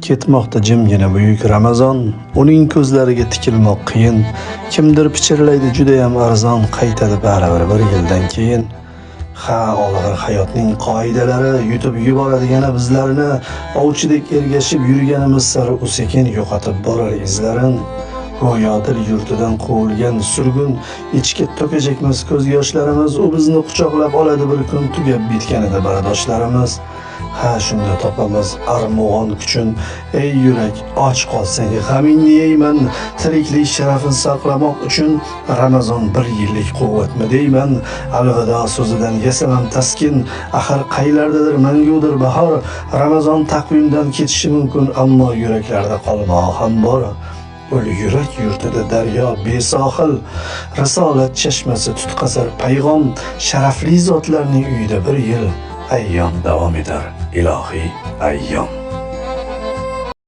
Ketmoqda jimgina buyuk Ramazon, uning ko'zlariga tikilmoq qiyin. Kimdir pichirlaydi juda ham arzon, qaytadi baribir bir yildan keyin. Ha, olg'ir hayotning qoidalari yutib yuboradigan bizlarni, ovchidek ergashib yurganimiz sari u sekin yo'qotib borar izlarin. Go'yo dil yurtidan quvilgan surgun, ichki to'kajakmiz ko'z yoshlarimiz, u bizni quchoqlab oladi bir kun, tugab bitganida bardoshlarimiz. Ha, shunda topamiz armug'on kuchun, ey yurak, och qolsang g'amingni yeyman, tiriklik sharafini saqlamoq uchun Ramazon bir yillik quvvatmi deyman. Alvido so'zidan yasamam taskin, axir qaylardadir mangudir bahor. Ramazon taqvimdan ketishi mumkin, ammo yuraklarda qolmog'i ham bor. Ul yurak yurtida daryo besohil, risolat chashmasi tutqazar payg'om, sharafli zotlarning uyida bir yil ayyom davom etar, ilohiy ayyom.